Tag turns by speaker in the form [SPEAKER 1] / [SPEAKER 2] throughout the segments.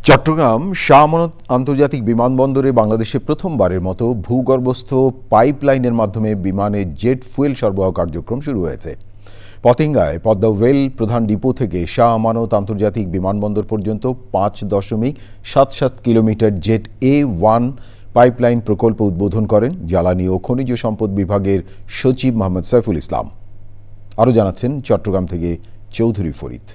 [SPEAKER 1] চট্টগ্রাম শাহ আমানত আন্তর্জাতিক বিমানবন্দরে বাংলাদেশে প্রথমবারের মতো ভূগর্ভস্থ পাইপলাইনের মাধ্যমে বিমানে জেট ফুয়েল সরবরাহ কার্যক্রম শুরু হয়েছে। পতেঙ্গায় পদ্মা ওয়েল প্রধান ডিপো থেকে শাহ আমানত আন্তর্জাতিক বিমানবন্দর পর্যন্ত ৫.৭৭ কিলোমিটার জেট A1 পাইপলাইন প্রকল্প উদ্বোধন করেন জ্বালানি ও খনিজ সম্পদ বিভাগের সচিব মোহাম্মদ সাইফুল ইসলাম। আরও জানাচ্ছেন চট্টগ্রাম থেকে চৌধুরী ফরিদ।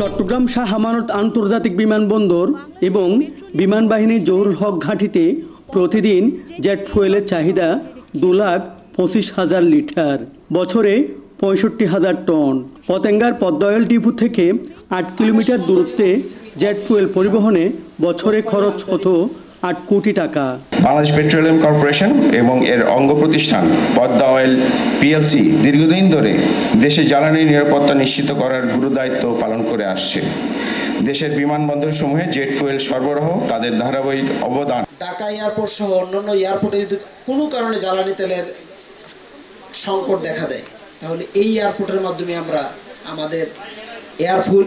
[SPEAKER 2] চট্টগ্রাম শাহ আমানত আন্তর্জাতিক বিমানবন্দর এবং বিমান বাহিনীর জহুরুল হক ঘাঁটিতে প্রতিদিন জেট ফুয়েলের চাহিদা 2,25,000 লিটার, বছরে 65,000 টন। পতেঙ্গার পদ্মা ওয়েল ডিপো থেকে 8 কিলোমিটার দূরত্বে জেট ফুয়েল পরিবহনে বছরে খরচ হতো 8 কোটি টাকা।
[SPEAKER 3] বাংলাদেশ পেট্রোলিয়াম কর্পোরেশন এবং এর অঙ্গ প্রতিষ্ঠান পদ্মা অয়েল পিএলসি দীর্ঘদিন ধরে দেশে জ্বালানি নিরাপত্তা নিশ্চিত করার গুরুদায়িত্ব পালন করে আসছে। দেশের বিমানবন্দর সমূহে জেট ফুয়েল সরবরাহ তাদের ধারাবাহিক অবদান।
[SPEAKER 4] ঢাকা এয়ারপোর্ট সহ অন্যান্য এয়ারপোর্টে যদি কোনো কারণে জ্বালানি তেলের সংকট দেখা দেয়, তাহলে এই এয়ারপোর্টের মাধ্যমে আমরা আমাদের এয়ারফুল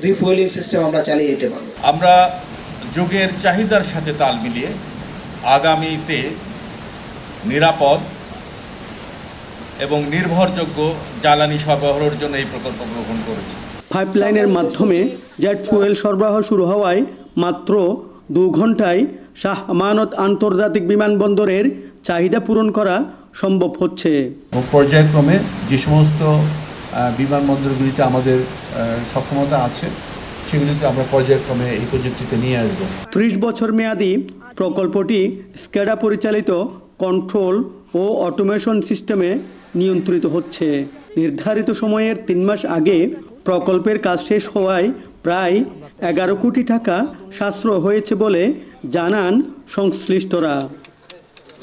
[SPEAKER 4] রিফুয়েলিং সিস্টেম আমরা চালিয়ে যেতে পারব।
[SPEAKER 5] আমরা যুগের চাহিদার সাথে তাল মিলিয়ে আগামীতে নিরাপদ এবং নির্ভরযোগ্য জ্বালানি সরবরাহের জন্য এই প্রকল্প গ্রহণ করেছি।
[SPEAKER 2] পাইপলাইনের মাধ্যমে জেট ফুয়েল সরবরাহ শুরু হওয়ায় মাত্র 2 ঘন্টায় শাহ আমানত আন্তর্জাতিক বিমানবন্দরের চাহিদা পূরণ করা সম্ভব হচ্ছে।
[SPEAKER 6] পর্যায়ক্রমে যে সমস্ত বিমানবন্দরগুলিতে আমাদের সক্ষমতা আছে সেগুলিতে আমরা পর্যায়ক্রমে এই প্রযুক্তিতে নিয়ে আসব।
[SPEAKER 2] 30 বছর মেয়াদী প্রকল্পটি স্কেডা পরিচালিত কন্ট্রোল ও অটোমেশন সিস্টেমে নিয়ন্ত্রিত হচ্ছে। নির্ধারিত সময়ের 3 মাস আগে প্রকল্পের কাজ শেষ হওয়ায় প্রায় 11 কোটি টাকা সাশ্রয় হয়েছে বলে জানান সংশ্লিষ্টরা।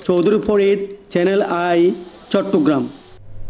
[SPEAKER 2] Chowdhury Farid, channel I, Chittagong.